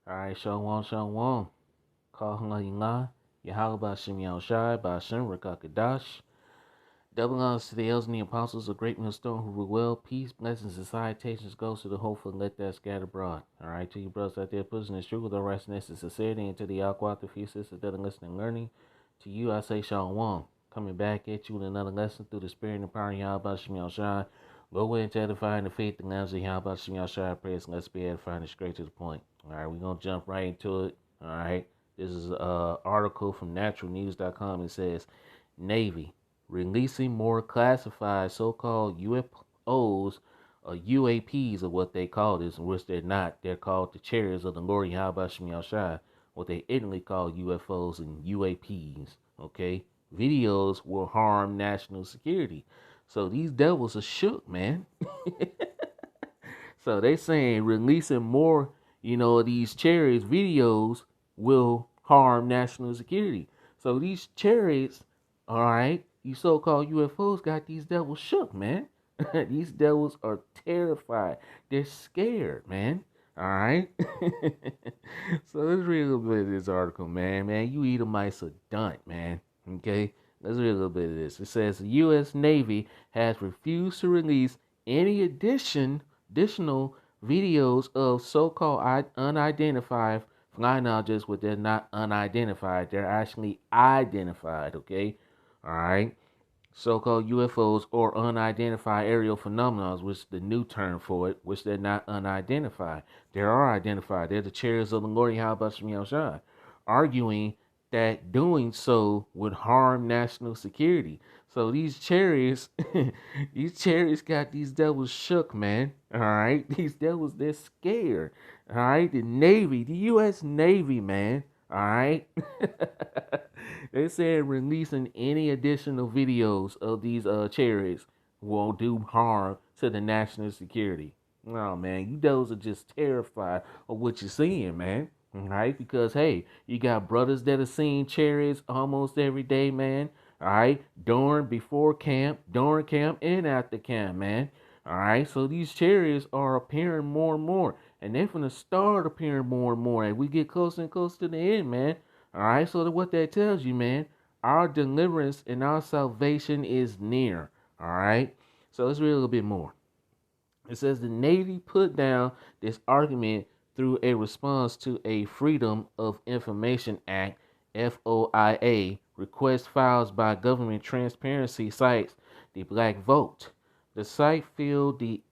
Alright, Shalom. Kahangalinga, Yahalaba Shimyan Shai, Bashem Rakakadash. Double honors to the elders and the apostles of great millstone who rule well. Peace, blessings, and salutations goes to the hopeful and let that scatter abroad. Alright, to you brothers out there, pushing the truth with all righteousness and sincerity, and to the Alquat, the few sisters that are listening and learning. To you, I say Shalom. Coming back at you with another lesson through the spirit and power of Yahalaba Shimyan Shai. Go away and edify in the faith and lands of Yahalaba Shimyan Shai. Prayers, let's be edifying and straight to the point. Alright, we're going to jump right into it. Alright, this is an article from naturalnews.com. It says, Navy releasing more classified so-called UFOs or UAPs or what they call this, in which they're not. They're called the Chariots of the Lord Yahweh Shem Yahushua, what they ignorantly call UFOs and UAPs. Okay, videos will harm national security. So these devils are shook, man. So they saying releasing more, these Chariots videos will harm national security. So these Chariots, all right, these so-called UFOs got these devils shook, man. These devils are terrified. They're scared, man. All right. So let's read a little bit of this article, man. You Edomites are done, man. Okay. Let's read a little bit of this. It says the U.S. Navy has refused to release any additional videos of so-called unidentified flying objects, but they're not unidentified. They're actually identified, okay? All right. So-called UFOs or unidentified aerial phenomena, which is the new term for it, which they're not unidentified. They are identified. They're the chariots of the Lord Yahweh, arguing that doing so would harm national security. So these chariots, these chariots got these devils shook, man. All right, these devils, they're scared. All right, the Navy, the U.S. Navy, man. All right. They said releasing any additional videos of these chariots will do harm to the national security. Oh man, you those are just terrified of what you're seeing, man. All right, because hey, you got brothers that are seeing chariots almost every day, man. All right, before camp, during camp, and after camp, man. All right, so these chariots are appearing more and more, and they're gonna start appearing more and more as we get closer and closer to the end, man. All right, so what that tells you, man, our deliverance and our salvation is near. All right, so let's read a little bit more. It says the Navy put down this argument through a response to a Freedom of Information Act (FOIA) request filed by government transparency sites the Black Vote. The site filed the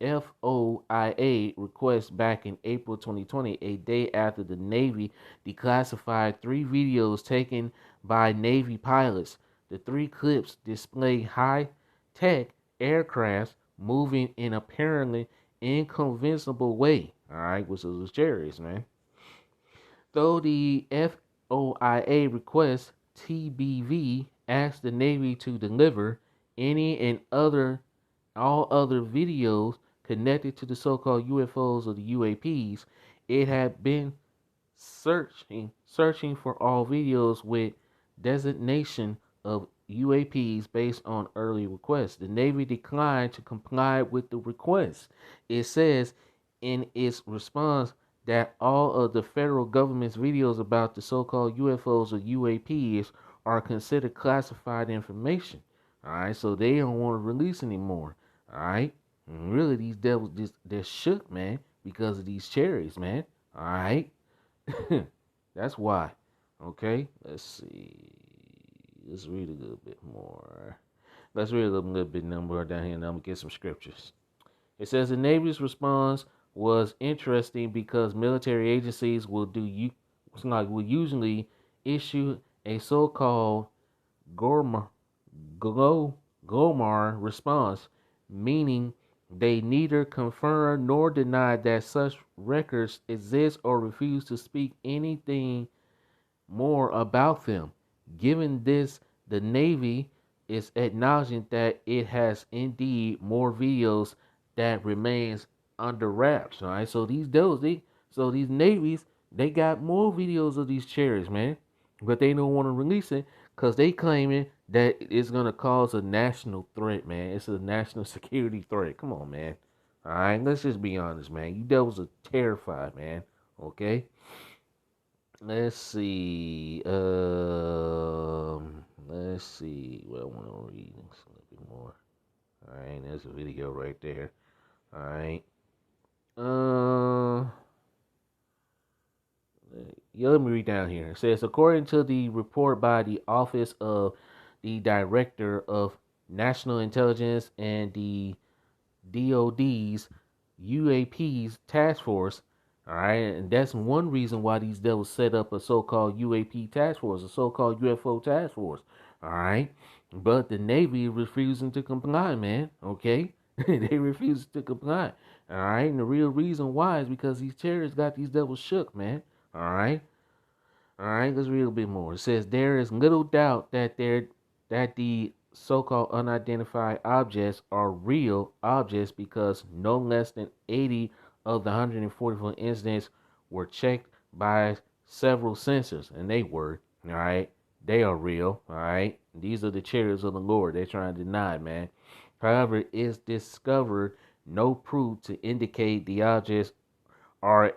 FOIA request back in April 2020, a day after the Navy declassified 3 videos taken by Navy pilots. The 3 clips display high-tech aircrafts moving in apparently inconceivable way. All right, which is chariots, man. Though the FOIA request TBV asked the Navy to deliver any and all other videos connected to the so-called UFOs or the UAPs, it had been searching for all videos with designation of UAPs based on early requests. The Navy declined to comply with the request. It says in its response that all of the federal government's videos about the so-called UFOs or UAPs are considered classified information. All right, so they don't want to release anymore. All right, and really, these devils they're shook, man, because of these cherries, man. All right, that's why. Okay, let's see. Let's read a little bit more. Let's read a little bit more down here, and I'm gonna get some scriptures. It says the Navy's response was interesting because military agencies will usually issue a so-called Gormar response, meaning they neither confirm nor deny that such records exist or refuse to speak anything more about them. Given this, the Navy is acknowledging that it has indeed more videos that remains under wraps. All right, so these navies, they got more videos of these chariots, man, but they don't want to release it because they claiming that it's gonna cause a national threat, man. It's a national security threat. Come on, man. All right, let's just be honest, man. You devils are terrified, man. Okay. Let's see. Let's see what I want to read a little bit more. All right, there's a video right there. All right. Uh, yeah, let me read down here. It says, according to the report by the Office of the Director of National Intelligence and the DOD's UAP's task force. All right, and that's one reason why these devils set up a so-called UAP task force, a so-called UFO task force. All right, but the Navy is refusing to comply, man. Okay, they refuse to comply. All right, and the real reason why is because these terrorists got these devils shook, man. All right, all right, let's read a little bit more. It says there is little doubt that the so-called unidentified objects are real objects because no less than 80 of the 144 incidents were checked by several sensors, and they were. All right, they are real. All right, these are the chariots of the Lord. They're trying to deny, man. However, it's discovered no proof to indicate the objects are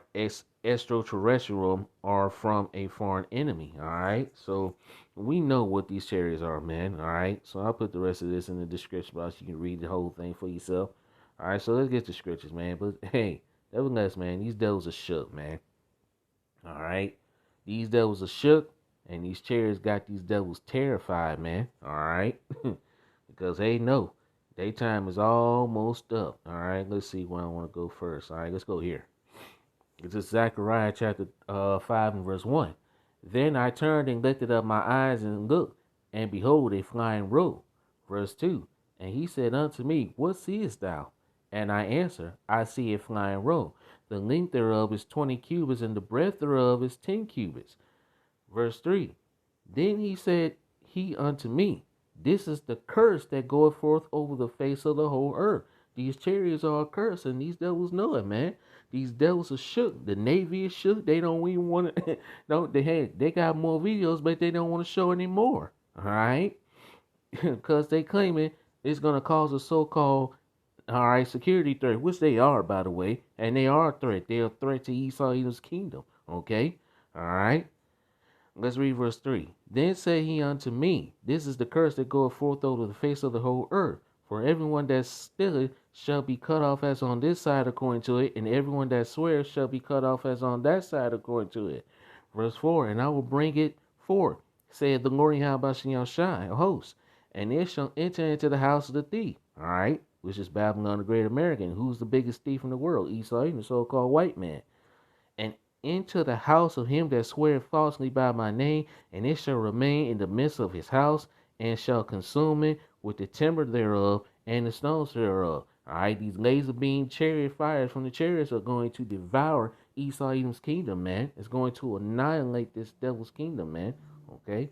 extraterrestrial or from a foreign enemy. All right, so we know what these chariots are, man. All right, so I'll put the rest of this in the description box. You can read the whole thing for yourself. All right, so let's get the scriptures, man. But hey, nevertheless, man, these devils are shook, man. All right, these devils are shook, and these chariots got these devils terrified, man. All right, because they know their time is almost up. All right, let's see where I want to go first. All right, let's go here. This is Zechariah chapter 5 and verse 1. Then I turned and lifted up my eyes and looked, and behold, a flying robe. Verse 2. And he said unto me, what seest thou? And I answer, I see a flying robe. The length thereof is 20 cubits, and the breadth thereof is 10 cubits. Verse 3. Then he said he unto me, this is the curse that goeth forth over the face of the whole earth. These chariots are a curse, and these devils know it, man. These devils are shook. The Navy is shook. They don't even want to. No, they got more videos, but they don't want to show anymore. All right, because they claiming it's gonna cause a so-called security threat, which they are, by the way, and they are a threat. They're a threat to Esau Edom's kingdom. Okay, all right. Let's read verse 3. Then said he unto me, this is the curse that goeth forth over the face of the whole earth. For everyone that stealeth shall be cut off as on this side according to it, and everyone that swears shall be cut off as on that side according to it. Verse 4. And I will bring it forth, said the Lord Yahweh Shai, a host, and it shall enter into the house of the thief. All right, which is Babylon the Great American. Who's the biggest thief in the world? Esau, the so-called white man. And into the house of him that sweareth falsely by my name, and it shall remain in the midst of his house, and shall consume it with the timber thereof and the stones thereof. All right, these laser beam chariot fires from the chariots are going to devour Esau Edom's kingdom, man. It's going to annihilate this devil's kingdom, man. Okay,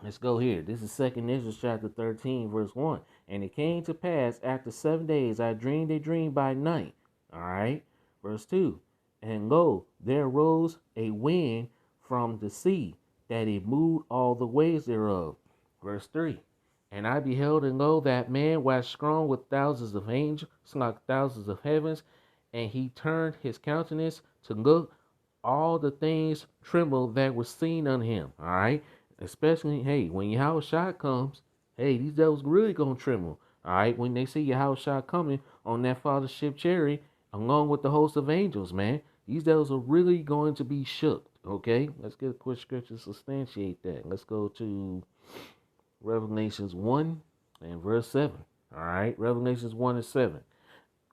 let's go here. This is 2nd Ezra chapter 13, verse 1. And it came to pass after 7 days I dreamed a dream by night. All right, verse 2. And lo, there arose a wind from the sea, that it moved all the waves thereof. Verse 3. And I beheld, and lo, that man waxed strong with thousands of angels, like thousands of heavens, and he turned his countenance to look, all the things trembled that were seen on him. All right, especially when Yahweh Shai comes, these devils really gonna tremble. All right, when they see Yahweh Shai coming on that fathership chariot, along with the host of angels, man, these devils are really going to be shook. Okay, let's get a quick scripture to substantiate that. Let's go to Revelations 1 and verse 7. All right, Revelations 1 and 7.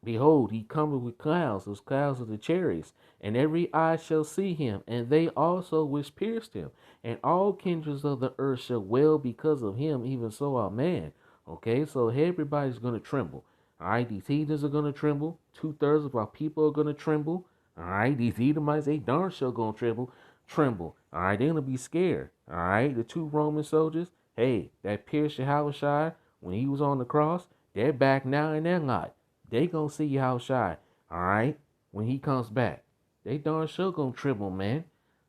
Behold, he cometh with clouds, those clouds of the chariots, and every eye shall see him, and they also which pierced him, and all kindreds of the earth shall wail because of him, even so amen. Okay, so everybody's going to tremble. All right, these heathens are going to tremble. 2/3 of our people are going to tremble. All right, these Edomites, they darn sure going to tremble. All right, they're going to be scared. All right, the 2 Roman soldiers, that pierced Yahushua when he was on the cross, they're back now in their lot. They gonna see Yahweh Shai, all right, when he comes back. They darn sure gonna tremble, man.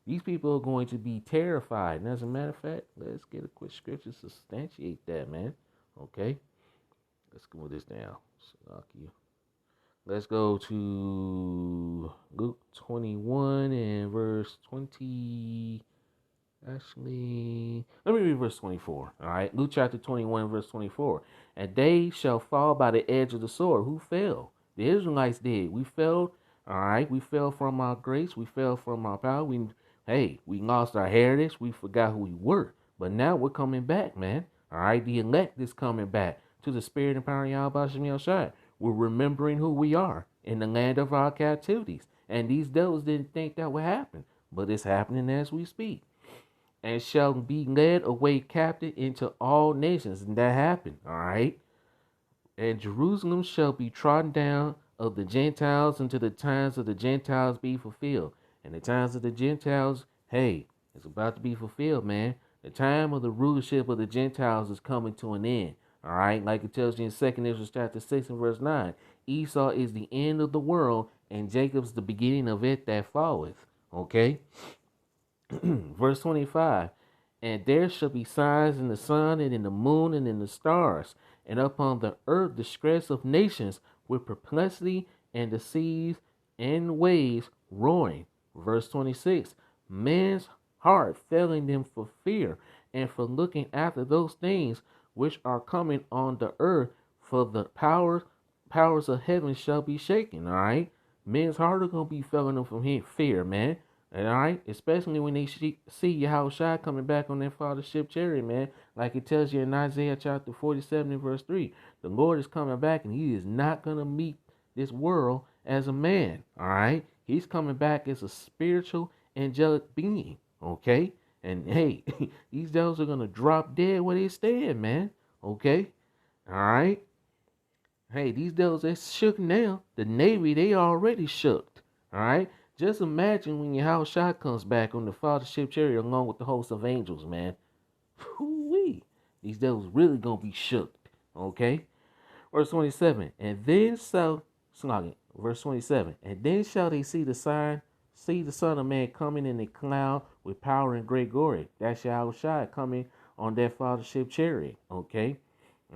These people are going to be terrified. And as a matter of fact, let's get a quick scripture to substantiate that, man. Okay, let's go with this down. Let's go to Luke 21 and verse 20. Actually, let me read verse 24. All right. Luke chapter 21, verse 24. And they shall fall by the edge of the sword. Who fell? The Israelites did. We fell. All right. We fell from our grace. We fell from our power. We lost our heritage. We forgot who we were. But now we're coming back, man. All right. The elect is coming back to the spirit and power of Yahweh Shem Shai. We're remembering who we are in the land of our captivities. And these devils didn't think that would happen. But it's happening as we speak. And shall be led away captive into all nations. And that happened, all right? And Jerusalem shall be trodden down of the Gentiles until the times of the Gentiles be fulfilled. And the times of the Gentiles, hey, it's about to be fulfilled, man. The time of the rulership of the Gentiles is coming to an end. All right, like it tells you in 2nd Israel chapter 6 and verse 9. Esau is the end of the world, and Jacob's the beginning of it that falleth. Okay? Verse 25. And there shall be signs in the sun and in the moon and in the stars, and upon the earth distress of nations with perplexity, and the seas and waves roaring. Verse 26. Man's heart failing them for fear and for looking after those things which are coming on the earth, for the powers of heaven shall be shaken. All right, men's heart are gonna be failing them from fear, man. All right, especially when they see Yahushua coming back on their fathership chariot, man. Like it tells you in Isaiah chapter 47 and verse 3. The Lord is coming back, and he is not going to meet this world as a man. All right, he's coming back as a spiritual, angelic being. Okay, and hey, these devils are going to drop dead where they stand, man. Okay, all right. Hey, these devils, they shook now. The Navy, they already shook. All right. Just imagine when Yahushua comes back on the fathership chariot along with the host of angels, man. Whoo-wee. These devils really gonna be shook. Okay? Verse 27. And then verse 27. And then shall they see the Son of Man coming in a cloud with power and great glory. That's Yahushua coming on that fathership chariot. Okay?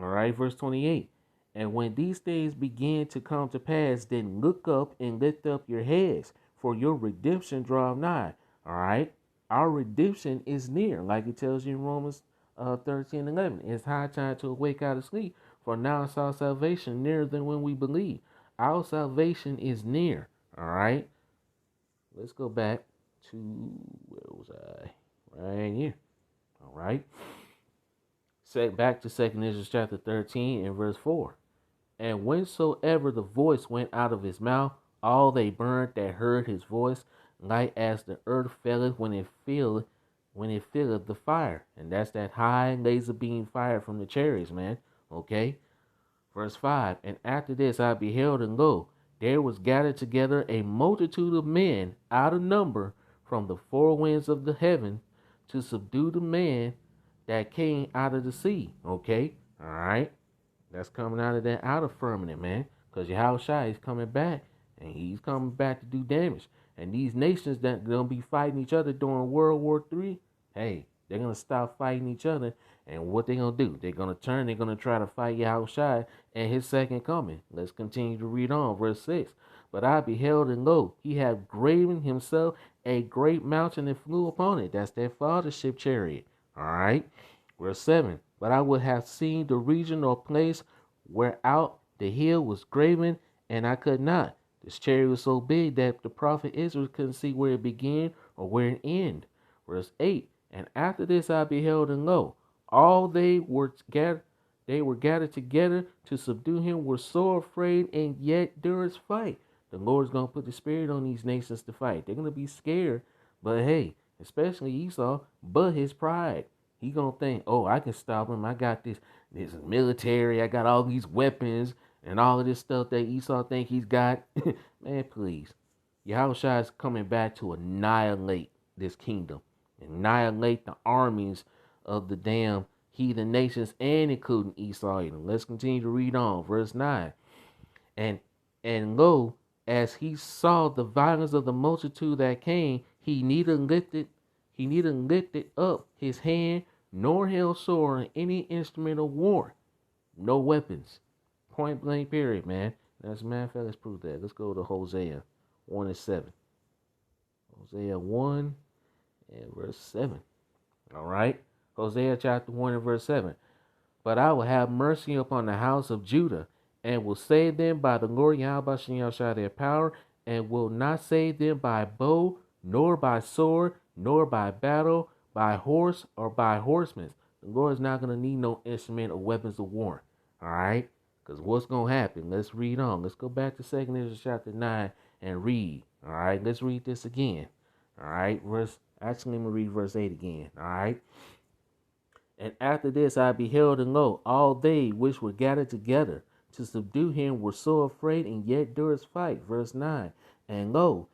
All right, verse 28. And when these things begin to come to pass, then look up and lift up your heads, for your redemption draweth nigh. All right, our redemption is near, like it tells you in Romans 13:11. It's high time to awake out of sleep, for now is our salvation nearer than when we believe. Our salvation is near. All right, let's go back to where was I? Right here. All right, back to 2nd Ezra chapter 13 and verse 4. And whensoever the voice went out of his mouth, all they burned that heard his voice, like as the earth felleth when it filleth the fire. And that's that high laser beam fire from the chariots, man. Okay. Verse 5. And after this I beheld, and lo, there was gathered together a multitude of men out of number from the four winds of the heaven to subdue the man that came out of the sea. Okay. All right. That's coming out of that outer firmament, man. Because Yahushua is coming back. And he's coming back to do damage. And these nations that going to be fighting each other during World War III, hey, they're going to stop fighting each other. And what they going to do? They're going to turn. They're going to try to fight Yahushua and his second coming. Let's continue to read on. Verse 6. But I beheld, and lo, he had graven himself a great mountain and flew upon it. That's that fathership chariot. All right. Verse 7. But I would have seen the region or place whereout the hill was graven, and I could not. This chariot was so big that the prophet Israel couldn't see where it began or where it ended. Verse 8. And after this I beheld, and lo, all they were gathered together to subdue him, were sore afraid, and yet durst fight. The Lord's going to put the spirit on these nations to fight. They're going to be scared, but hey, especially Esau, but his pride. He gonna think, oh, I can stop him. I got this military. I got all these weapons and all of this stuff that Esau think he's got. Man, please. Yahushua is coming back to annihilate this kingdom. Annihilate the armies of the damn heathen nations, and including Esau. Let's continue to read on. Verse 9. And lo, as he saw the violence of the multitude that came, he neither lifted up his hand, nor held sword or any instrument of war. No weapons. Point blank period, man. As a matter of fact, let's prove that. Let's go to Hosea 1 and 7. Hosea 1 and verse 7. All right. Hosea chapter 1 and verse 7. But I will have mercy upon the house of Judah, and will save them by the Lord Yahweh Shah their power, and will not save them by bow, nor by sword, nor by battle, by horse, or by horsemen. The Lord is not going to need no instrument or weapons of war. All right? Because what's going to happen? Let's read on. Let's go back to 2 Ezra chapter 9 and read. All right? Let's read this again. All right? Actually, let me read verse 8 again. All right? And after this I beheld, and lo, all they which were gathered together to subdue him were so afraid, and yet durst fight. Verse 9. And lo,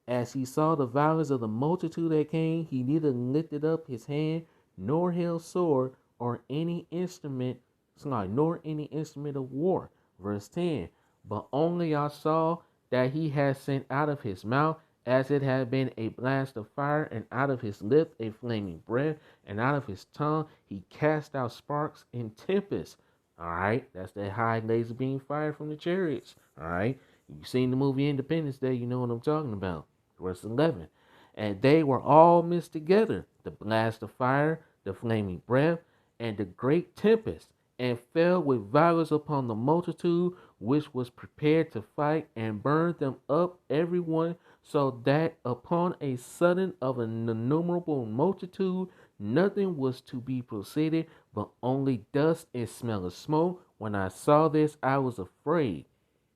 as he saw the violence of the multitude that came, he neither lifted up his hand, nor held sword, or any instrument, nor any instrument of war. Verse 10. But only I saw that he had sent out of his mouth, as it had been a blast of fire, and out of his lip a flaming breath, and out of his tongue he cast out sparks and tempests. All right, that's that high laser beam fire from the chariots. All right, you've seen the movie Independence Day, you know what I'm talking about. Verse 11. And they were all mixed together, the blast of fire, the flaming breath, and the great tempest, and fell with violence upon the multitude which was prepared to fight, and burned them up every one, so that upon a sudden of an innumerable multitude nothing was to be proceeded, but only dust and smell of smoke. When I saw this, I was afraid.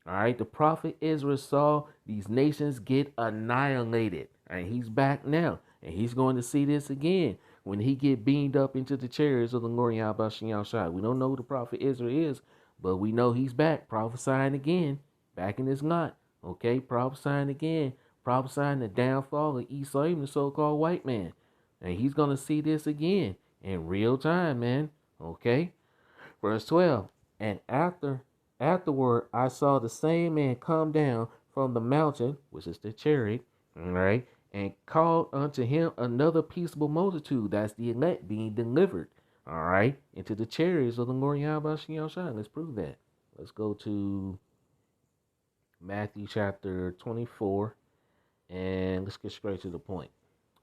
All right, the prophet Israel saw these nations get annihilated, and he's back now, and he's going to see this again when he get beamed up into the chariots of the Lord Yahweh Shai. We don't know who the prophet Israel is, but we know he's back, prophesying again, back in his lot. Okay, prophesying again, prophesying the downfall of Esau, even the so-called white man, and he's gonna see this again in real time, man. Okay, verse 12. And afterward I saw the same man come down from the mountain, which is the chariot, all right, and called unto him another peaceable multitude, that's the elect being delivered, all right, into the chariots of the Lord Yahweh Shai. Let's prove that. Let's go to Matthew chapter 24, and let's get straight to the point.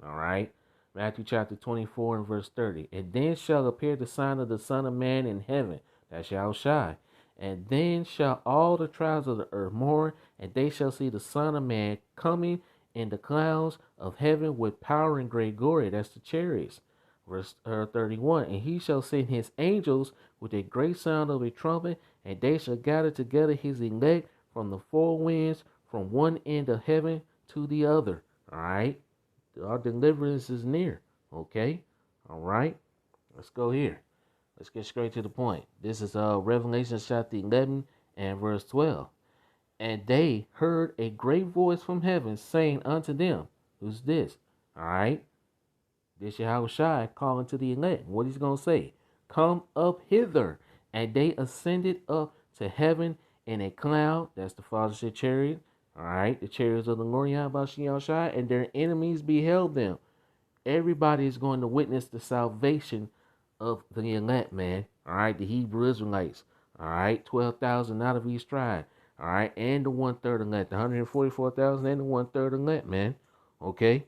All right. Matthew chapter 24 and verse 30. And then shall appear the sign of the Son of Man in heaven, that shall shine. And then shall all the tribes of the earth mourn, and they shall see the Son of Man coming in the clouds of heaven with power and great glory. That's the chariots. Verse 31. And he shall send his angels with a great sound of a trumpet, and they shall gather together his elect from the four winds, from one end of heaven to the other. All right. Our deliverance is near. Okay. All right. Let's go here. Let's get straight to the point. This is Revelation chapter 11 and verse 12. And they heard a great voice from heaven saying unto them, who's this? All right. This Yahweh Shai calling to the elect. What he's going to say? Come up hither. And they ascended up to heaven in a cloud. That's the Father's chariot. All right. The chariots of the Lord Yahweh Shai, and their enemies beheld them. Everybody is going to witness the salvation of the elect, man. All right. The Hebrew Israelites. All right. 12,000 out of each tribe. All right. And the 1/3 elect. The 144,000 and the 1/3 elect, man. Okay.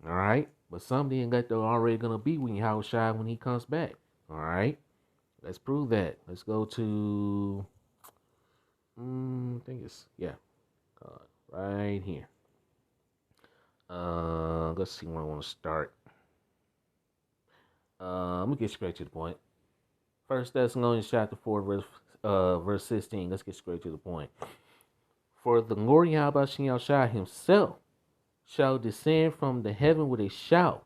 All right. But some of the elect are already going to be with Yahweh Shai when he comes back. All right. Let's prove that. Let's go to, I think it's, yeah, right here. Let's see where I want to start. I'm going to get straight to the point. 1 Thessalonians chapter 4, verse 16. Let's get straight to the point. For the Lord Yahweh Shai himself shall descend from the heaven with a shout,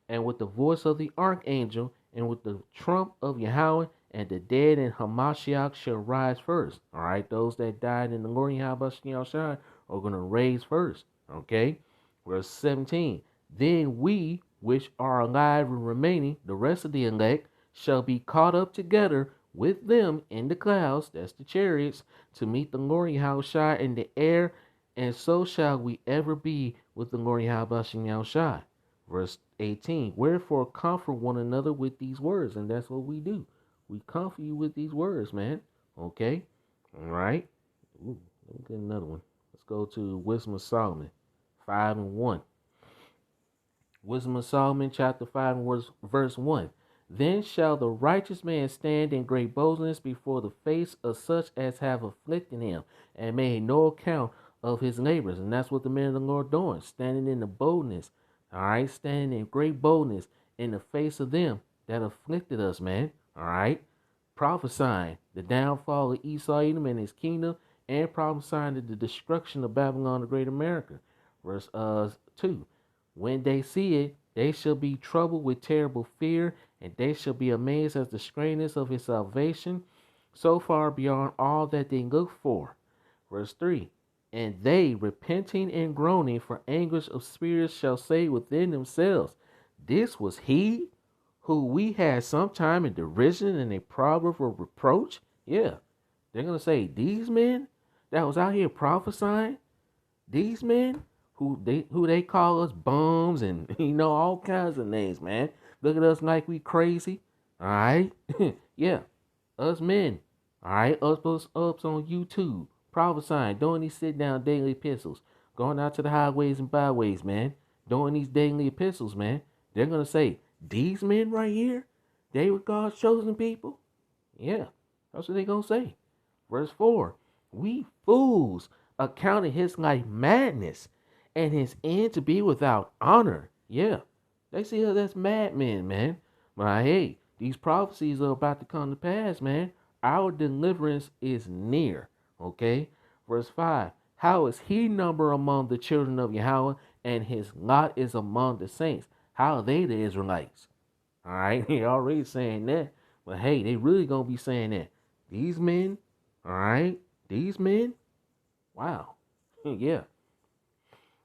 and with the voice of the archangel, and with the trump of Yahweh, and the dead in Hamashiach shall rise first. All right, those that died in the Lord Yahweh Shai are going to raise first. Okay, verse 17. Then we, which are alive and remaining, the rest of the elect, shall be caught up together with them in the clouds, that's the chariots, to meet the Lord Yahweh Shai in the air, and so shall we ever be with the Lord Yahweh Shai. Verse 18. Wherefore comfort one another with these words, and that's what we do. We comfort you with these words, man. Okay? All right? Ooh, Let me get another one. Let's go to Wisdom of Solomon 5:1. Wisdom of Solomon, chapter 5, verse 1. Then shall the righteous man stand in great boldness before the face of such as have afflicted him, and made no account of his labors. And that's what the men of the Lord doing, standing in the boldness, all right, standing in great boldness in the face of them that afflicted us, man, all right, prophesying the downfall of Esau, Edom, and his kingdom, and prophesying the destruction of Babylon, the great America. Verse 2. When they see it, they shall be troubled with terrible fear, and they shall be amazed at the strangeness of his salvation, so far beyond all that they look for. Verse 3. And they, repenting and groaning for anguish of spirits, shall say within themselves, this was he who we had sometime in derision and a proverb of reproach? Yeah. They're going to say, these men that was out here prophesying, these men who they call us bums and all kinds of names, man. Look at us like we crazy. All right. Yeah. Us men. All right. Us on YouTube prophesying, doing these sit down daily epistles, going out to the highways and byways, man, doing these daily epistles, man. They're gonna say, these men right here, they were God's chosen people. Yeah. That's what they gonna say. Verse 4. We fools accounted his life madness and his end to be without honor. Yeah. They see us as madmen, man. But hey, these prophecies are about to come to pass, man. Our deliverance is near. Okay. Verse 5. How is he numbered among the children of Yahweh, and his lot is among the saints? How are they the Israelites? All right. They already saying that. But hey, they really gonna be saying that. These men, all right, these men, wow. Yeah.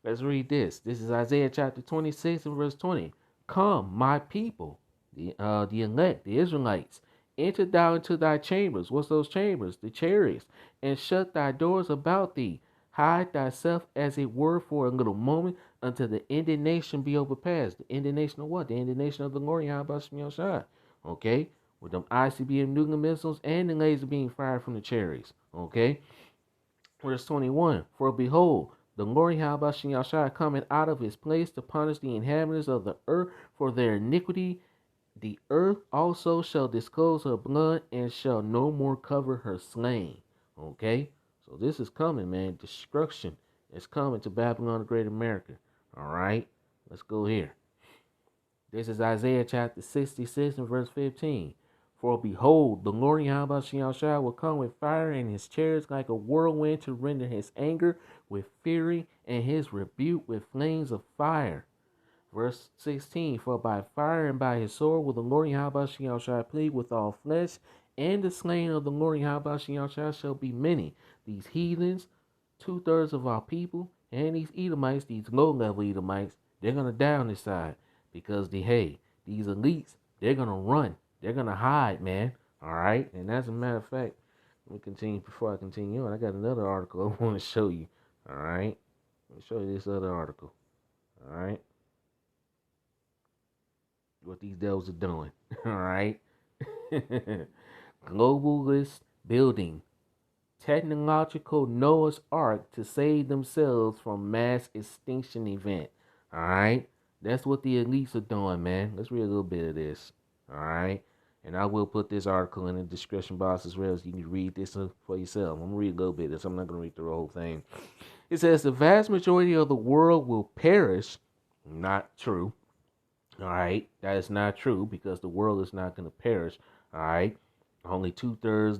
Let's read this. This is Isaiah chapter 26 and verse 20. Come, my people, the elect, the Israelites, enter thou into thy chambers. What's those chambers? The chariots. And shut thy doors about thee. Hide thyself as it were for a little moment until the indignation be overpassed. The indignation of what? The indignation of the Lord Yahweh Shai. Okay? With them ICBM nuclear missiles and the laser being fired from the chariots. Okay? Verse 21. For behold, the Lord Yahweh Shai cometh out of his place to punish the inhabitants of the earth for their iniquity. The earth also shall disclose her blood and shall no more cover her slain. Okay? So this is coming, man. Destruction is coming to Babylon, the great America. All right? Let's go here. This is Isaiah chapter 66 and verse 15. For behold, the Lord Yahweh Shai will come with fire and his chariots like a whirlwind to render his anger with fury and his rebuke with flames of fire. Verse 16. For by fire and by his sword will the Lord Yahweh Shai plead with all flesh, and the slain of the Lord Yahweh Shai shall be many. These heathens, 2/3 of our people, and these Edomites, these low-level Edomites, they're going to die on this side. Because these elites, they're going to run. They're going to hide, man. All right? And as a matter of fact, let me continue. Before I continue on, I got another article I want to show you. All right? Let me show you this other article. All right? What these devils are doing. All right? Globalist building technological Noah's Ark to save themselves from mass extinction event. All right? That's what the elites are doing, man. Let's read a little bit of this. All right? And I will put this article in the description box as well, so you can read this for yourself. I'm going to read a little bit of this. I'm not going to read through the whole thing. It says, the vast majority of the world will perish. Not true. All right? That is not true, because the world is not going to perish. All right? Only 2/3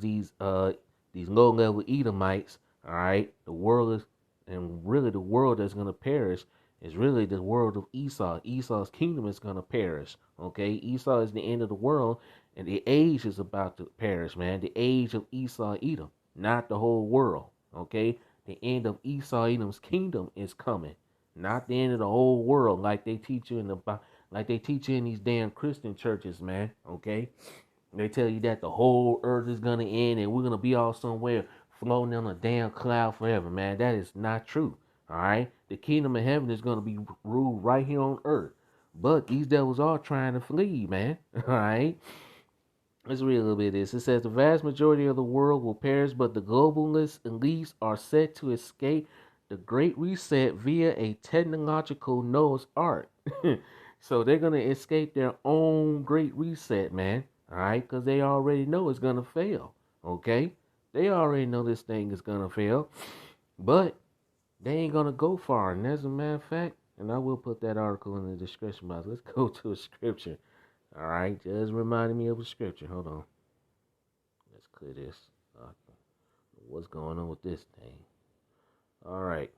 these low-level Edomites, all right? The world is, and really the world that's going to perish is really the world of Esau. Esau's kingdom is going to perish, okay? Esau is the end of the world, and the age is about to perish, man. The age of Esau, Edom, not the whole world, okay? The end of Esau, Edom's kingdom is coming, not the end of the whole world like they teach you in these damn Christian churches, man, okay? They tell you that the whole earth is going to end and we're going to be all somewhere floating on a damn cloud forever, man. That is not true, all right? The kingdom of heaven is going to be ruled right here on earth. But these devils are trying to flee, man, all right? Let's read a little bit of this. It says the vast majority of the world will perish, but the globalist elites are set to escape the Great Reset via a technological Noah's Ark. So they're gonna escape their own Great Reset, man. All right, because they already know it's gonna fail. Okay, they already know this thing is gonna fail, but they ain't gonna go far. And as a matter of fact, and I will put that article in the description box. Let's go to a scripture. All right, just reminding me of a scripture. Hold on. Let's clear this. Uh, what's going on with this thing? All right.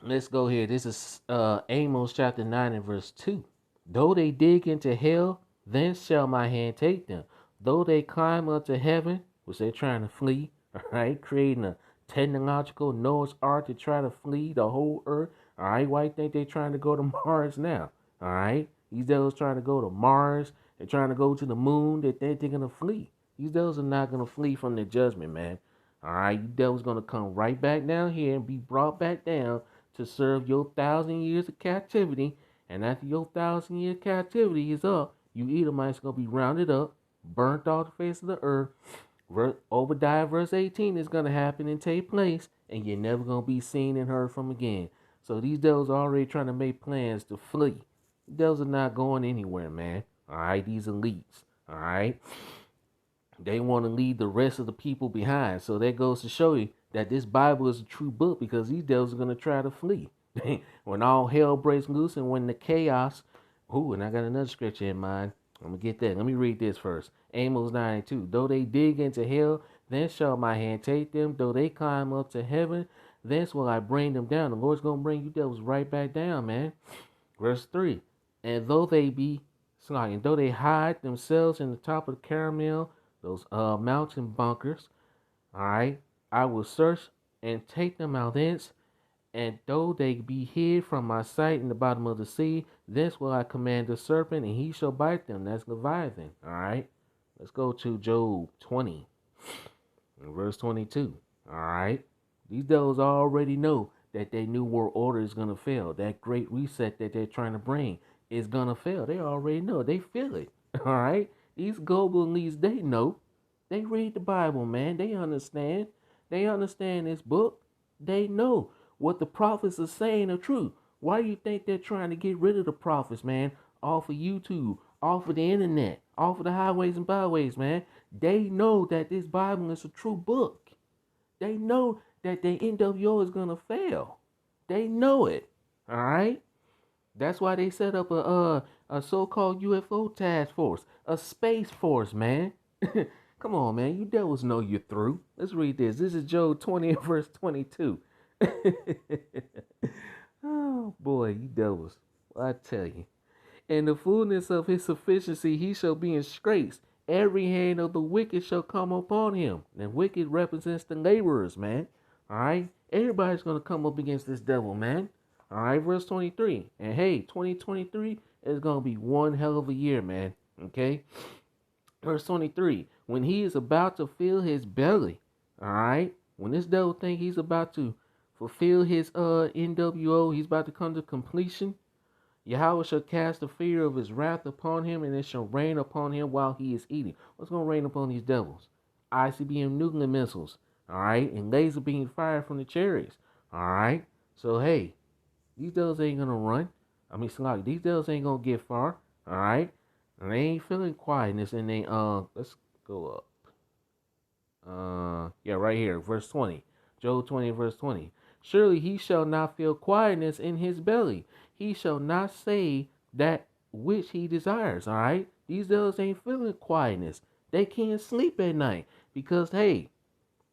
Let's go here. This is Amos chapter 9 and verse 2. Though they dig into hell, thence shall my hand take them. Though they climb up to heaven, which they're trying to flee, all right, creating a technological Noah's Ark to try to flee the whole earth. All right, why you think they're trying to go to Mars now? All right, these devils trying to go to Mars. They're trying to go to the moon. They're going to flee. These devils are not going to flee from the judgment, man. All right, you devils going to come right back down here and be brought back down to serve your 1,000 years of captivity. And after your 1,000 year captivity is up, you Edomites gonna be rounded up, burnt off the face of the earth. Obadiah verse 18 is gonna happen and take place, and you're never gonna be seen and heard from again. So these devils are already trying to make plans to flee. The devils are not going anywhere, man. All right, these elites. All right, they want to leave the rest of the people behind. So that goes to show you that this Bible is a true book because these devils are going to try to flee. When all hell breaks loose and when the chaos. Ooh, and I got another scripture in mind. I'm going to get that. Let me read this first. Amos 9 and 2. Though they dig into hell, then shall my hand take them. Though they climb up to heaven, thence will I bring them down. The Lord's going to bring you devils right back down, man. Verse 3. And though they be and though they hide themselves in the top of the caramel, those mountain bunkers, all right, I will search and take them out thence, and though they be hid from my sight in the bottom of the sea, thence will I command the serpent, and he shall bite them. That's Leviathan. All right, let's go to Job 20, verse 22. All right, these devils already know that their new world order is gonna fail. That great reset that they're trying to bring is gonna fail. They already know. They feel it. All right, these global elites, they know. They read the Bible, man. They understand. They understand this book. They know what the prophets are saying are true. Why do you think they're trying to get rid of the prophets, man? Off of YouTube, off of the internet, off of the highways and byways, man. They know that this Bible is a true book. They know that the NWO is gonna fail. They know it. All right. That's why they set up a so-called UFO task force, a space force, man. Come on, man. You devils know you're through. Let's read this. This is Job 20 verse 22. Oh boy, you devils. I tell you. In the fullness of his sufficiency, he shall be in straits. Every hand of the wicked shall come upon him. And wicked represents the laborers, man. All right? Everybody's going to come up against this devil, man. All right, verse 23. And hey, 2023 is going to be one hell of a year, man. Okay? Verse 23. When he is about to fill his belly, all right? When this devil think he's about to fulfill his NWO, he's about to come to completion. Yahweh shall cast the fear of his wrath upon him, and it shall rain upon him while he is eating. What's going to rain upon these devils? ICBM nuclear missiles, all right, and laser being fired from the chariots, all right. So hey, these devils ain't gonna run. I mean, these devils ain't gonna get far, all right. And they ain't feeling quietness, and they let's go up. Yeah, right here, verse 20, Job 20, verse 20. Surely he shall not feel quietness in his belly. He shall not say that which he desires. All right, these devils ain't feeling quietness. They can't sleep at night because hey,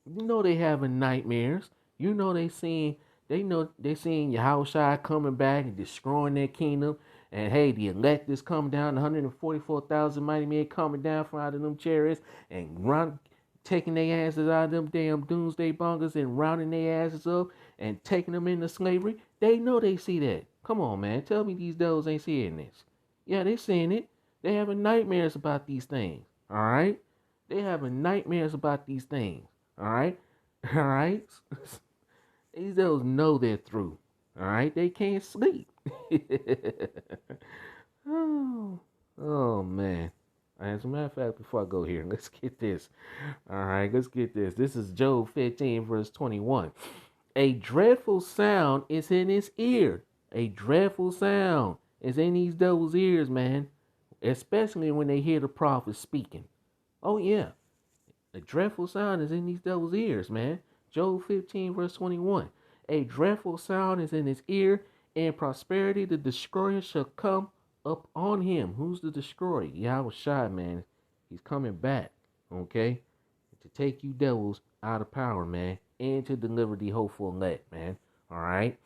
you know they having nightmares. You know they know they seeing Yahushua coming back and destroying their kingdom. And hey, the elect is coming down, 144,000 mighty men coming down from out of them chariots and taking their asses out of them damn doomsday bunkers and rounding their asses up and taking them into slavery. They know they see that. Come on, man. Tell me these devils ain't seeing this. Yeah, they seeing it. They having nightmares about these things. All right? They having nightmares about these things. All right? All right? These devils know they're through. All right? They can't sleep. Oh, man. As a matter of fact, before I go here, let's get this. All right, let's get this. This is Job 15, verse 21. A dreadful sound is in his ear. A dreadful sound is in these devils' ears, man. Especially when they hear the prophet speaking. Oh, yeah. A dreadful sound is in these devils' ears, man. Job 15, verse 21. A dreadful sound is in his ear. In prosperity, the destroyer shall come up on him. Who's the destroyer? Yahweh Shai, man. He's coming back, okay? To take you devils out of power, man. And to deliver the hopeful elect, man. All right?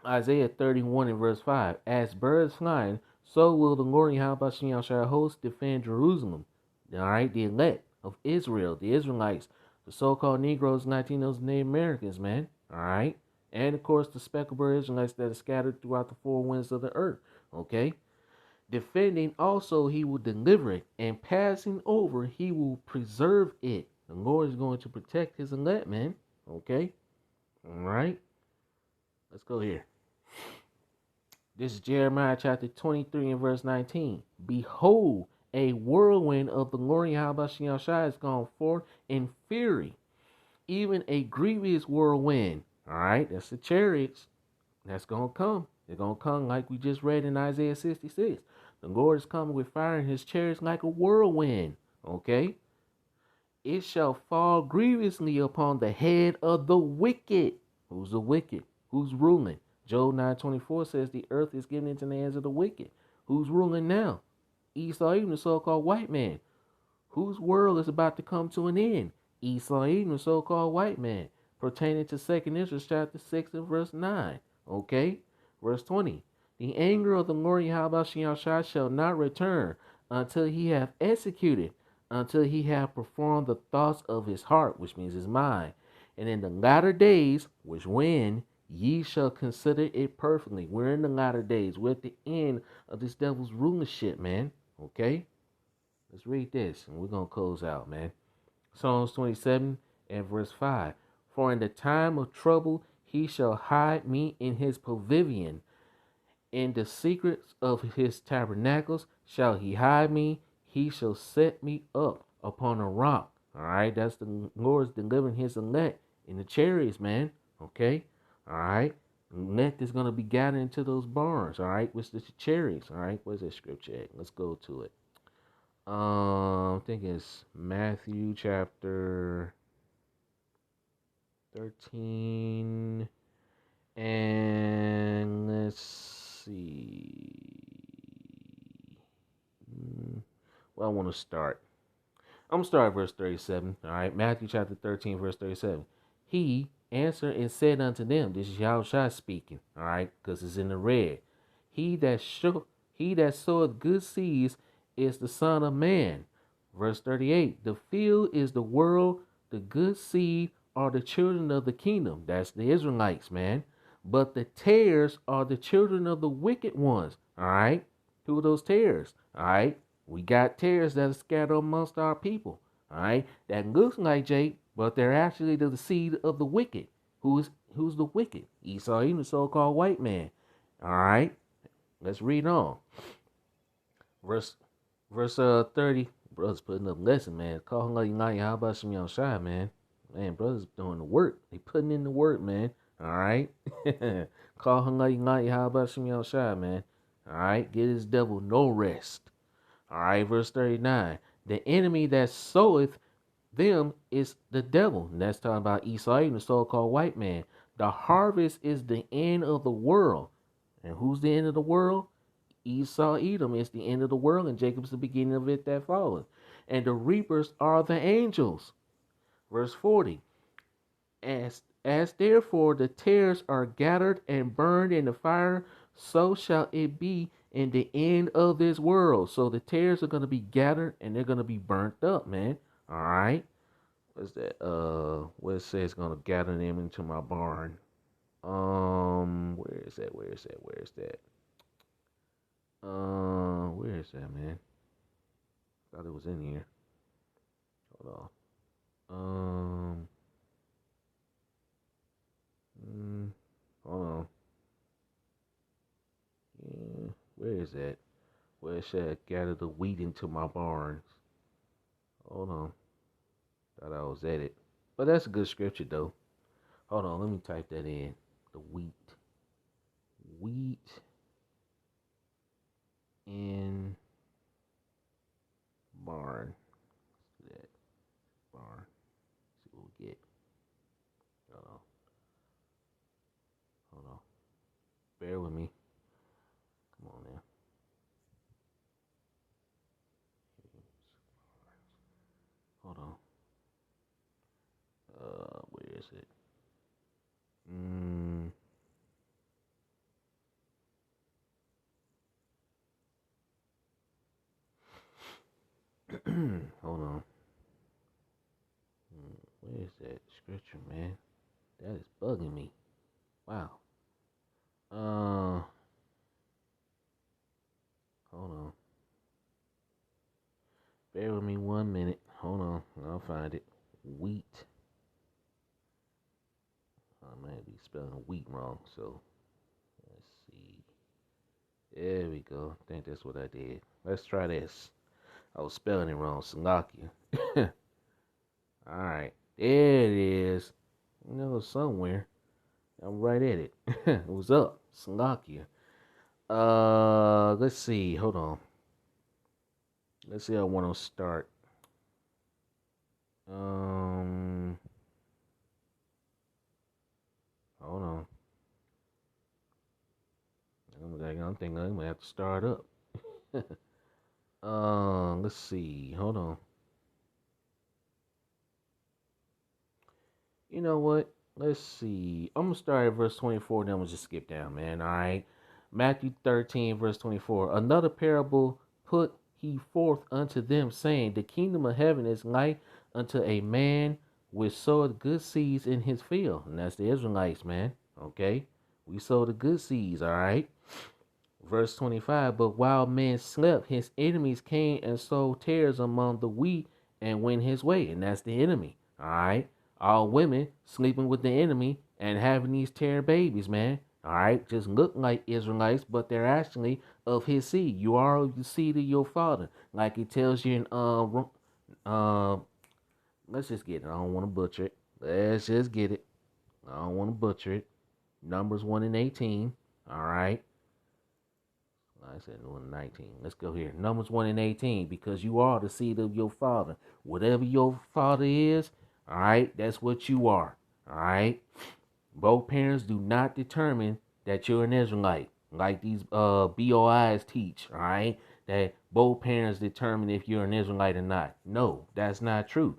Isaiah 31 and verse 5. As birds flying, so will the Lord Yahweh Shai host defend Jerusalem. All right? The elect of Israel, the Israelites, the so-called Negroes, Latinos, Native Americans, man. All right? And, of course, the speckled bird Israelites that are scattered throughout the four winds of the earth. Okay? Defending also, he will deliver it. And passing over, he will preserve it. The Lord is going to protect his elect, man. Okay? All right? Let's go here. This is Jeremiah chapter 23 and verse 19. Behold, a whirlwind of the Lord Yahweh Shai has gone forth in fury, even a grievous whirlwind. All right, that's the chariots. That's going to come. They're going to come like we just read in Isaiah 66. The Lord is coming with fire in his chariots like a whirlwind. Okay? It shall fall grievously upon the head of the wicked. Who's the wicked? Who's ruling? Job 9:24 says the earth is given into the hands of the wicked. Who's ruling now? Esau, even the so-called white man. Whose world is about to come to an end? Esau, even the so-called white man. Pertaining to 2nd Ezra chapter 6 and verse 9. Okay? Verse 20. The anger of the Lord Yahweh shall not return until he have executed, until he have performed the thoughts of his heart, which means his mind. And in the latter days, which when ye shall consider it perfectly. We're in the latter days. We're at the end of this devil's rulership, man. Okay? Let's read this, and we're going to close out, man. Psalms 27 and verse 5. For in the time of trouble he shall hide me in his pavilion. In the secrets of his tabernacles shall he hide me. He shall set me up upon a rock. All right, that's the Lord's delivering his elect in the chariots, man. Okay, all right. Elect is going to be gathered into those barns. All right, which is the chariots. All right, where's that scripture at? Let's go to it. I think it's Matthew chapter 13. And let's see. Well, I want to start. I'm going to start at verse 37. All right. Matthew chapter 13, verse 37. He answered and said unto them, this is Yahushua speaking. All right. Because it's in the red. He that soweth good seeds is the Son of Man. Verse 38. The field is the world. The good seed are the children of the kingdom. That's the Israelites, man. But the tares are the children of the wicked ones. All right. Who are those tares? All right. We got tares that are scattered amongst our people. All right. That looks like Jake, but they're actually the seed of the wicked. Who's the wicked? Esau, even the so-called white man. All right. Let's read on. Verse 30. Brothers putting up lesson, man. Call him like how about some young shy, man? Man, brothers doing the work. They putting in the work, man. All right. Call him like how about some young shy, man? All right. Get his devil no rest. All right. Verse 39. The enemy that soweth them is the devil. And that's talking about Esau, the so-called white man. The harvest is the end of the world. And who's the end of the world? Esau, Edom is the end of the world, and Jacob's the beginning of it that followeth. And the reapers are the angels. Verse 40. As therefore the tares are gathered and burned in the fire, so shall it be in the end of this world. So the tares are going to be gathered and they're going to be burnt up, man. All right. What's that? What it says going to gather them into my barn. Where is that? Where is that? Where is that, man? Thought it was in here. Hold on. Hold on. Yeah, where is that? Where shall I gather the wheat into my barns? Hold on. Thought I was at it. But that's a good scripture though. Hold on, let me type that in. The wheat. Wheat in barn. Let's do that. Barn. See what we get. Hold on. Hold on. Bear with me. Come on now. Hold on. Where is it? Hold on. Where is that scripture, man? That is bugging me. Wow. Hold on. Bear with me 1 minute. Hold on. I'll find it. Wheat. I might be spelling wheat wrong, so let's see. There we go. I think that's what I did. Let's try this. I was spelling it wrong. Slovakia. Alright. There it is. You know, somewhere. I'm right at it. It was up. Slovakia. Let's see. Hold on. Let's see. I want to start. Hold on. I'm thinking I'm gonna have to start up. Let's see. Hold on. You know what? Let's see. I'm gonna start at verse 24, then I'm gonna just skip down, man. All right. Matthew 13, verse 24. Another parable put he forth unto them, saying, the kingdom of heaven is like unto a man which sowed good seeds in his field. And that's the Israelites, man. Okay. We sowed the good seeds, all right. Verse 25, but while men slept, his enemies came and sowed tares among the wheat and went his way. And that's the enemy. All right. All women sleeping with the enemy and having these tare babies, man. All right. Just look like Israelites, but they're actually of his seed. You are of the seed of your father. Like it tells you in, let's just get it. I don't want to butcher it. Let's just get it. I don't want to butcher it. Numbers 1 and 18. All right. I said 1 and 19. Let's go here. Numbers 1 and 18. Because you are the seed of your father. Whatever your father is, all right, that's what you are. All right. Both parents do not determine that you're an Israelite, like these BOIs teach. All right. That both parents determine if you're an Israelite or not. No, that's not true.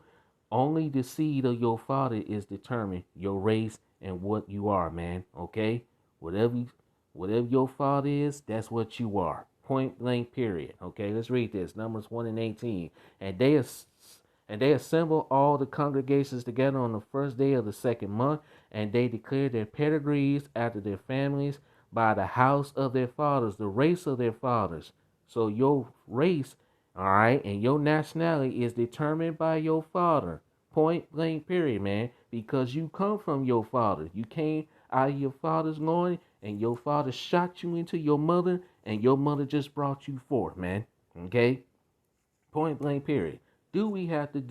Only the seed of your father is determined your race and what you are, man. Okay? Whatever whatever your father is, that's what you are. Point blank period. Okay, let's read this. Numbers 1 and 18. And they assembled all the congregations together on the first day of the second month, and they declared their pedigrees after their families by the house of their fathers, the race of their fathers. So your race, all right, and your nationality is determined by your father. Point blank period, man. Because you come from your father. You came out of your father's loin, and your father shot you into your mother, and your mother just brought you forth, man. Okay? Point blank period. Do we have to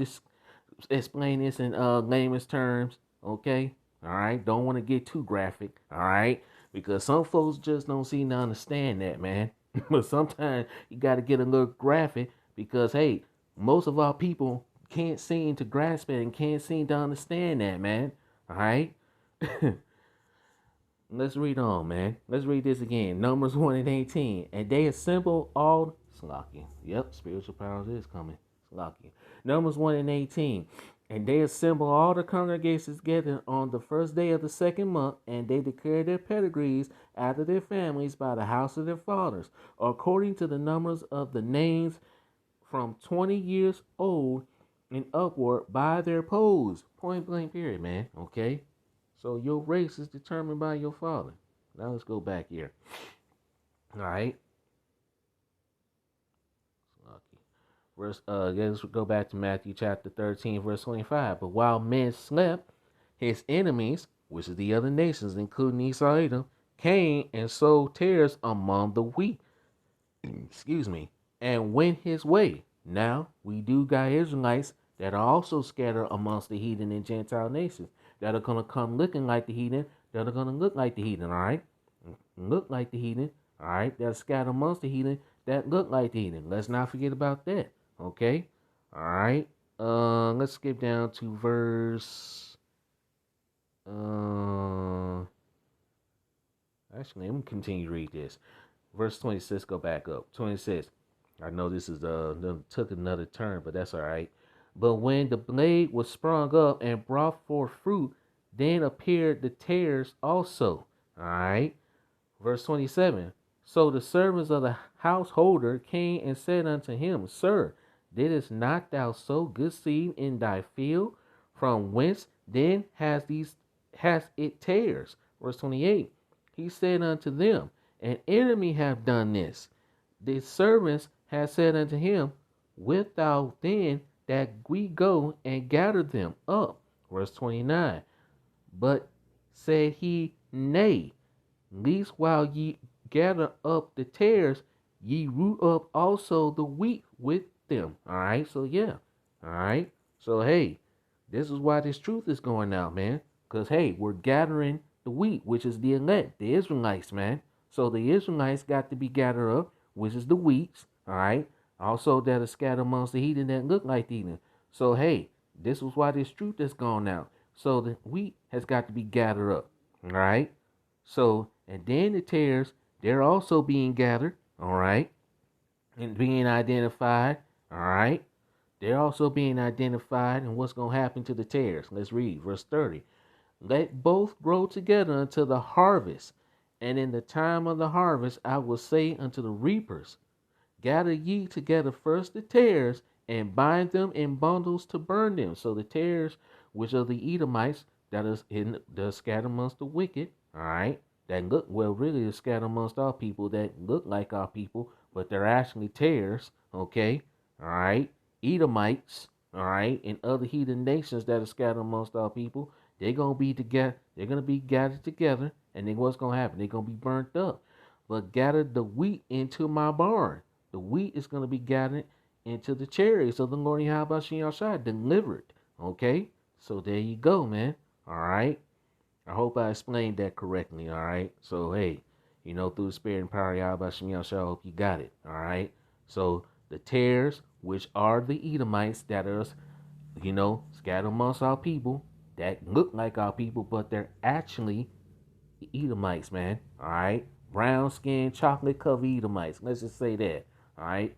explain this in layman's terms? Okay? All right? Don't want to get too graphic. All right? Because some folks just don't seem to understand that, man. But sometimes you got to get a little graphic because, hey, most of our people can't seem to grasp it and can't seem to understand that, man. All right? Let's read on, man. Let's read this again. Numbers 1 and 18. And they assembled all Slocky. Yep, spiritual powers is coming. Slocky. Numbers 1 and 18. And they assembled all the congregations together on the first day of the second month, and they declared their pedigrees after their families by the house of their fathers, according to the numbers of the names from 20 years old and upward by their polls. Point blank period, man. Okay? So your race is determined by your father. Now let's go back here. All right. Let's go back to Matthew chapter 13, verse 25. But while men slept, his enemies, which is the other nations, including Esau, came and sowed tares among the wheat excuse me, and went his way. Now we do got Israelites that are also scattered amongst the heathen and Gentile nations that are gonna come looking like the heathen, that are gonna look like the heathen, all right? Look like the heathen, all right? That are scattered amongst the heathen that look like the heathen. Let's not forget about that. Okay? All right. Let's skip down to verse actually I'm gonna continue to read this. Verse 26, go back up. 26. I know this is took another turn, but that's all right. But when the blade was sprung up and brought forth fruit, then appeared the tares also. All right. Verse 27. So the servants of the householder came and said unto him, Sir, didst not thou sow good seed in thy field? From whence then has it tares? Verse 28. He said unto them, An enemy hath done this. The servants had said unto him, Wilt thou then that we go and gather them up? Verse 29. But said he, Nay, least while ye gather up the tares, ye root up also the wheat with them. All right, so yeah. All right, so hey, this is why this truth is going out, man. Because hey, we're gathering the wheat, which is the elect, the Israelites, man. So the Israelites got to be gathered up, which is the wheats. All right, also that are scattered amongst the heathen that look like the heathen. So hey, this is why this truth is going out. So the wheat has got to be gathered up. All right. So, and then the tares, they're also being gathered, all right, and being identified, all right. They're also being identified, and what's going to happen to the tares? Let's read verse 30. Let both grow together until the harvest, and in the time of the harvest I will say unto the reapers, Gather ye together first the tares, and bind them in bundles to burn them. So the tares, which are the Edomites, that is in the scattered amongst the wicked, all right, that look well, really, they're scattered amongst our people that look like our people, but they're actually tares, okay, all right, Edomites, all right, and other heathen nations that are scattered amongst our people. They're gonna be together. They're gonna be gathered together, and then what's gonna happen? They're gonna be burnt up. But gather the wheat into my barn. The wheat is going to be gathered into the chariots of the Lord Yahweh Shai delivered. Okay? So there you go, man. All right? I hope I explained that correctly. All right? So, hey, through the spirit and power of Yahweh Shai, I hope you got it. All right? So, the tares, which are the Edomites that are, scattered amongst our people, that look like our people, but they're actually Edomites, man. All right? Brown skin, chocolate covered Edomites. Let's just say that. All right.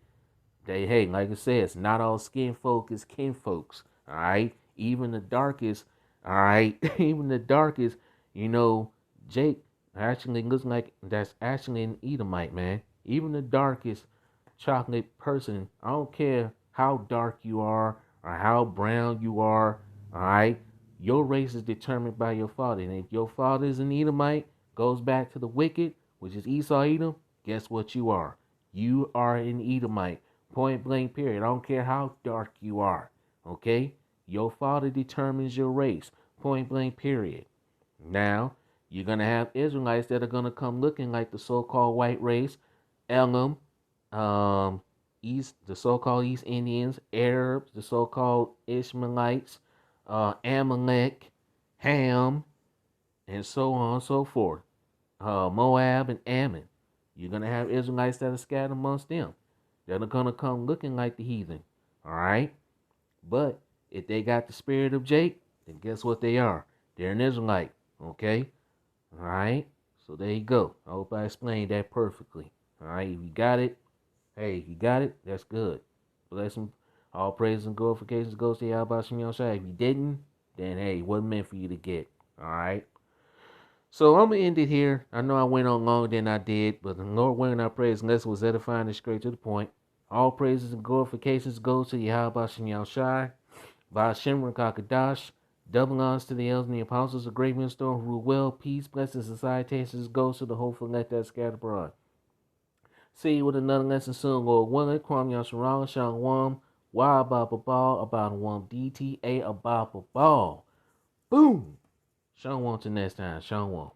They, hey, like I said, it's not all skin folk is kin folks. All right. Even the darkest, all right, even the darkest, Jake actually looks like that's actually an Edomite, man. Even the darkest chocolate person, I don't care how dark you are or how brown you are, all right, your race is determined by your father. And if your father is an Edomite, goes back to the wicked, which is Esau Edom, guess what you are? You are an Edomite. Point blank, period. I don't care how dark you are. Okay? Your father determines your race. Point blank, period. Now, you're going to have Israelites that are going to come looking like the so-called white race, Elam, the so-called East Indians, Arabs, the so-called Ishmaelites, Amalek, Ham, and so on and so forth. Moab and Ammon. You're going to have Israelites that are scattered amongst them. They're going to come looking like the heathen. All right? But if they got the spirit of Jake, then guess what they are? They're an Israelite. Okay? All right? So there you go. I hope I explained that perfectly. All right? If you got it, hey, if you got it, that's good. Bless them. All praise and glorifications goes to Yahweh Shem Shai. If you didn't, then hey, it wasn't meant for you to get. All right? So I'm gonna end it here. I know I went on longer than I did, but the Lord willing, I praise unless it was edifying and straight to the point. All praises and glorifications goes to Yahweh Shem Shai, Ba'ashem Rakakadash. Double honors to the elders and the apostles of great wisdom who rule well, peace, blessings, and salutations goes to the hopeful let that scatter abroad. See you with another lesson soon, Lord willing. Kwam Yasharal, Shalom, Wa Ababa Ball, about one DTA Ababa Ball. Boom! Shalom till next time. Shalom.